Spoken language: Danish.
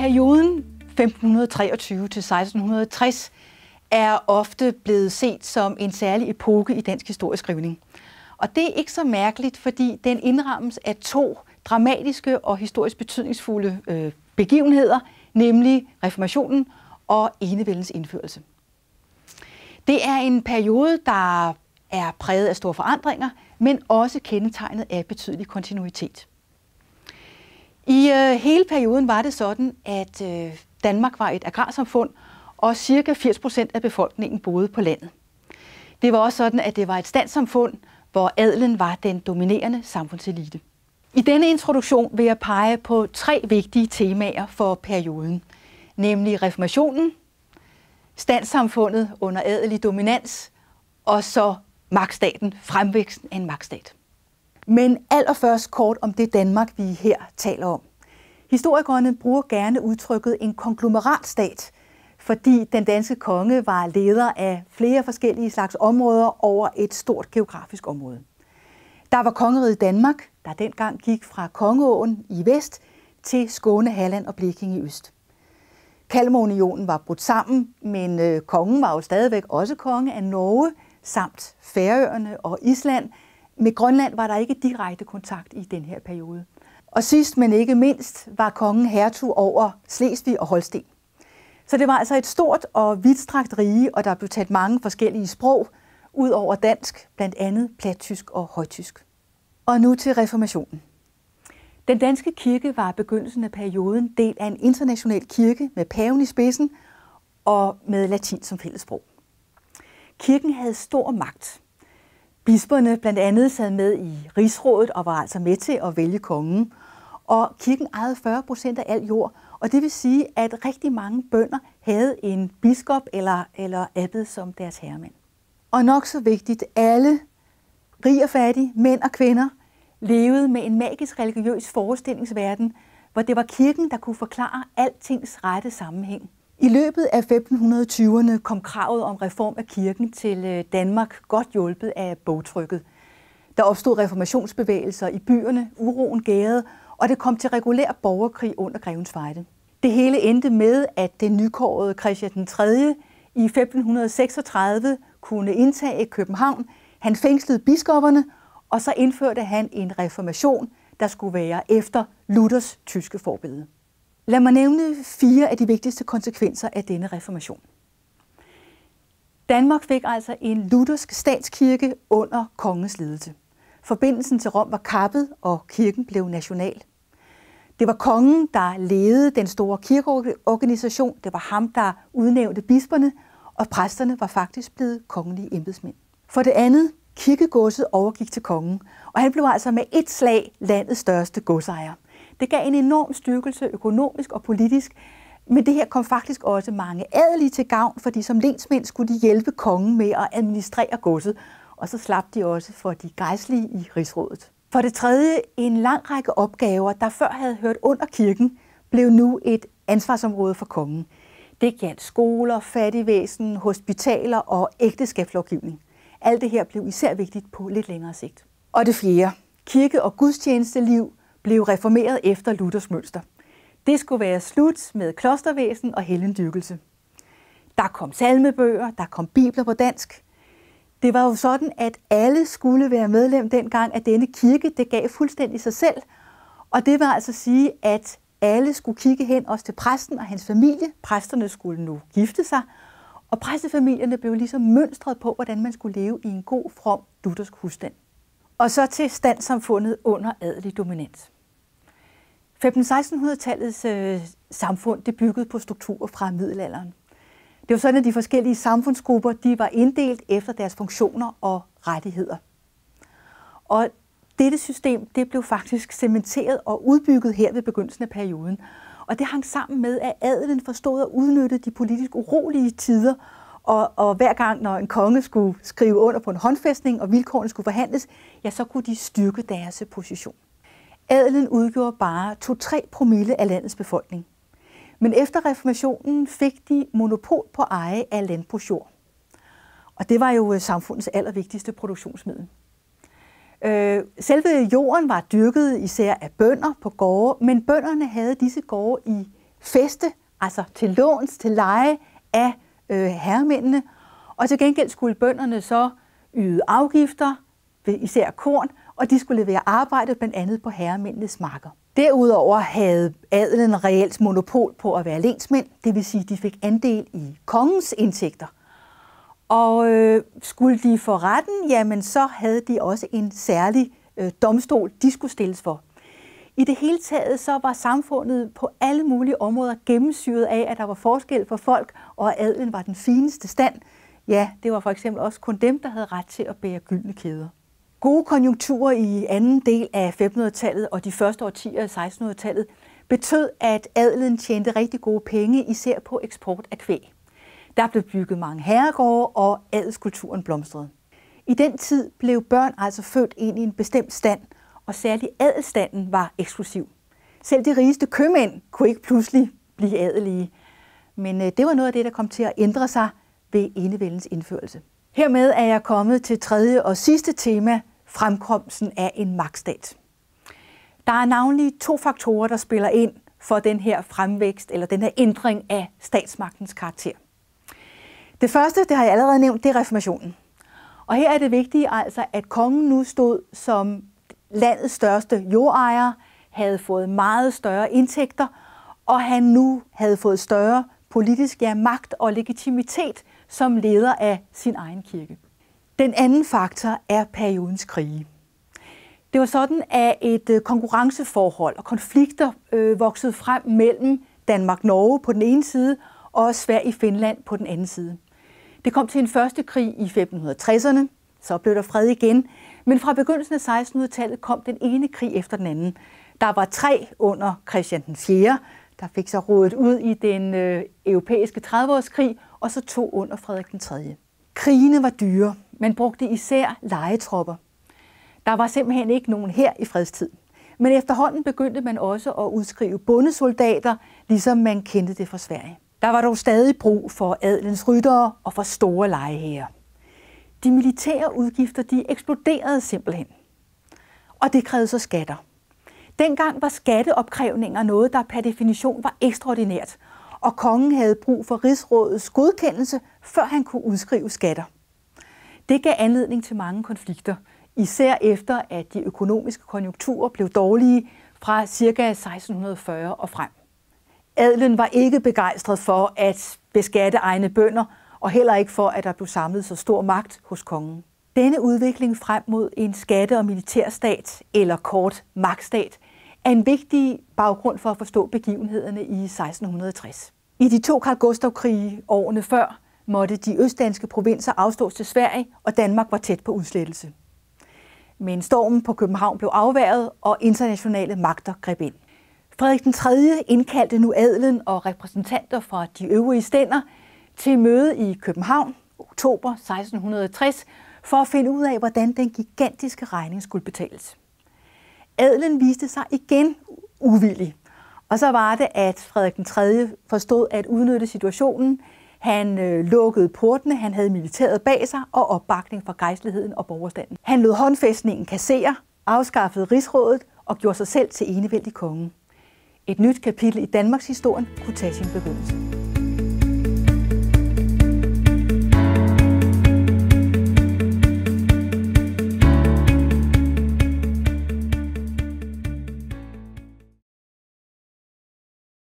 Perioden 1523 til 1660 er ofte blevet set som en særlig epoke i dansk historieskrivning. Og det er ikke så mærkeligt, fordi den indrammes af to dramatiske og historisk betydningsfulde begivenheder, nemlig reformationen og enevældens indførelse. Det er en periode, der er præget af store forandringer, men også kendetegnet af betydelig kontinuitet. I hele perioden var det sådan, at Danmark var et agrarsamfund, og ca. 80% af befolkningen boede på landet. Det var også sådan, at det var et standssamfund, hvor adelen var den dominerende samfundselite. I denne introduktion vil jeg pege på tre vigtige temaer for perioden, nemlig reformationen, standssamfundet under adelig dominans, og så magtstaten, fremvæksten af en magtstat. Men allerførst kort om det Danmark, vi her taler om. Historikerne bruger gerne udtrykket en konglomeratstat, fordi den danske konge var leder af flere forskellige slags områder over et stort geografisk område. Der var kongeriget Danmark, der dengang gik fra Kongeåen i vest til Skåne, Halland og Blekinge i øst. Kalmarunionen var brudt sammen, men kongen var jo stadigvæk også konge af Norge samt Færøerne og Island. Med Grønland var der ikke direkte kontakt i den her periode. Og sidst, men ikke mindst, var kongen hertug over Slesvig og Holsten. Så det var altså et stort og vidtstrakt rige, og der blev talt mange forskellige sprog, ud over dansk, blandt andet plattysk og højtysk. Og nu til reformationen. Den danske kirke var i begyndelsen af perioden del af en international kirke med paven i spidsen og med latin som fællessprog. Kirken havde stor magt. Bisperne blandt andet sad med i rigsrådet og var altså med til at vælge kongen. Og kirken ejede 40% af al jord, og det vil sige, at rigtig mange bønder havde en biskop eller abbed som deres herremand. Og nok så vigtigt, alle, rig og fattige, mænd og kvinder, levede med en magisk religiøs forestillingsverden, hvor det var kirken, der kunne forklare altings rette sammenhæng. I løbet af 1520'erne kom kravet om reform af kirken til Danmark, godt hjulpet af bogtrykket. Der opstod reformationsbevægelser i byerne, uroen gærede, og det kom til regulær borgerkrig under Grevens Fejde. Det hele endte med, at den nykårede Christian 3. i 1536 kunne indtage København. Han fængslede biskopperne, og så indførte han en reformation, der skulle være efter Luthers tyske forbillede. Lad mig nævne 4 af de vigtigste konsekvenser af denne reformation. Danmark fik altså en luthersk statskirke under kongens ledelse. Forbindelsen til Rom var kappet, og kirken blev national. Det var kongen, der ledede den store kirkeorganisation. Det var ham, der udnævnte bisperne, og præsterne var faktisk blevet kongelige embedsmænd. For det andet, kirkegodset overgik til kongen, og han blev altså med et slag landets største godsejer. Det gav en enorm styrkelse økonomisk og politisk, men det her kom faktisk også mange adelige til gavn, fordi som lensmænd skulle de hjælpe kongen med at administrere godset, og så slap de også for de gejstlige i rigsrådet. For det tredje, en lang række opgaver, der før havde hørt under kirken, blev nu et ansvarsområde for kongen. Det gjaldt skoler, fattigvæsen, hospitaler og ægteskabslovgivning. Alt det her blev især vigtigt på lidt længere sigt. Og det fjerde, kirke- og gudstjenesteliv blev reformeret efter Luthers mønster. Det skulle være slut med klostervæsen og helgendyrkelse. Der kom salmebøger, der kom bibler på dansk. Det var jo sådan, at alle skulle være medlem dengang af denne kirke. Det gav fuldstændig sig selv. Og det vil altså sige, at alle skulle kigge hen også til præsten og hans familie. Præsterne skulle nu gifte sig. Og præstefamilierne blev ligesom mønstret på, hvordan man skulle leve i en god, from, luthersk husstand. Og så til standssamfundet under adelig dominans. 1500-1600-tallets samfund det byggede på strukturer fra middelalderen. Det var sådan, at de forskellige samfundsgrupper de var inddelt efter deres funktioner og rettigheder. Og dette system det blev faktisk cementeret og udbygget her ved begyndelsen af perioden. Og det hang sammen med, at adelen forstod at udnytte de politisk urolige tider, og hver gang, når en konge skulle skrive under på en håndfæstning, og vilkårene skulle forhandles, ja, så kunne de styrke deres position. Adelen udgjorde bare 2-3% af landets befolkning. Men efter reformationen fik de monopol på eje af landbrugsjord. Og det var jo samfundets allervigtigste produktionsmiddel. Selve jorden var dyrket især af bønder på gårde, men bønderne havde disse gårde i fæste, altså til låns, til leje af herremændene, og til gengæld skulle bønderne så yde afgifter, især korn, og de skulle levere arbejde blandt andet på herremændenes marker. Derudover havde adelen reelt monopol på at være lensmænd, det vil sige, at de fik andel i kongens indtægter. Og skulle de få retten, jamen så havde de også en særlig domstol, de skulle stilles for. I det hele taget så var samfundet på alle mulige områder gennemsyret af, at der var forskel for folk, og at adelen var den fineste stand. Ja, det var for eksempel også kun dem, der havde ret til at bære gyldne kæder. Gode konjunkturer i anden del af 1500-tallet og de første årtier af 1600-tallet betød, at adelen tjente rigtig gode penge, især på eksport af kvæg. Der blev bygget mange herregårde, og adelskulturen blomstrede. I den tid blev børn altså født ind i en bestemt stand, og særligt adelstanden var eksklusiv. Selv de rigeste købmænd kunne ikke pludselig blive adelige, men det var noget af det, der kom til at ændre sig ved enevældens indførelse. Hermed er jeg kommet til tredje og sidste tema, fremkomsten af en magtstat. Der er navnlig 2 faktorer, der spiller ind for den her fremvækst eller den her ændring af statsmagtens karakter. Det første, det har jeg allerede nævnt, det er reformationen. Og her er det vigtige altså, at kongen nu stod som landets største jordejer, havde fået meget større indtægter, og han nu havde fået større politisk magt og legitimitet som leder af sin egen kirke. Den anden faktor er periodens krige. Det var sådan, at et konkurrenceforhold og konflikter voksede frem mellem Danmark-Norge på den ene side og Sverige-Finland på den anden side. Det kom til en første krig i 1560'erne, så blev der fred igen, men fra begyndelsen af 1600-tallet kom den ene krig efter den anden. Der var 3 under Christian den 4., der fik sig rodet ud i den europæiske 30-årskrig, og så 2 under Frederik den 3. Krigene var dyre, man brugte især lejetropper. Der var simpelthen ikke nogen hær i fredstid. Men efterhånden begyndte man også at udskrive bondesoldater, ligesom man kendte det fra Sverige. Der var dog stadig brug for adelens ryttere og for store lejehære. De militære udgifter, de eksploderede simpelthen. Og det krævede så skatter. Dengang var skatteopkrævninger noget, der per definition var ekstraordinært, og kongen havde brug for rigsrådets godkendelse, før han kunne udskrive skatter. Det gav anledning til mange konflikter, især efter at de økonomiske konjunkturer blev dårlige fra ca. 1640 og frem. Adelen var ikke begejstret for at beskatte egne bønder, og heller ikke for, at der blev samlet så stor magt hos kongen. Denne udvikling frem mod en skatte- og militærstat, eller kort magtstat, er en vigtig baggrund for at forstå begivenhederne i 1660. I de 2 Karl Gustav-krige årene før måtte de østdanske provinser afstås til Sverige, og Danmark var tæt på udslettelse. Men stormen på København blev afværget, og internationale magter greb ind. Frederik den 3. indkaldte nu adelen og repræsentanter fra de øvrige stænder til møde i København, oktober 1660, for at finde ud af, hvordan den gigantiske regning skulle betales. Adelen viste sig igen uvillig, og så var det, at Frederik den 3. forstod at udnytte situationen. Han lukkede portene, han havde militæret bag sig og opbakning fra gejstligheden og borgerstanden. Han lod håndfæstningen kassere, afskaffede rigsrådet og gjorde sig selv til enevældig konge. Et nyt kapitel i Danmarks historie kunne tage sin begyndelse.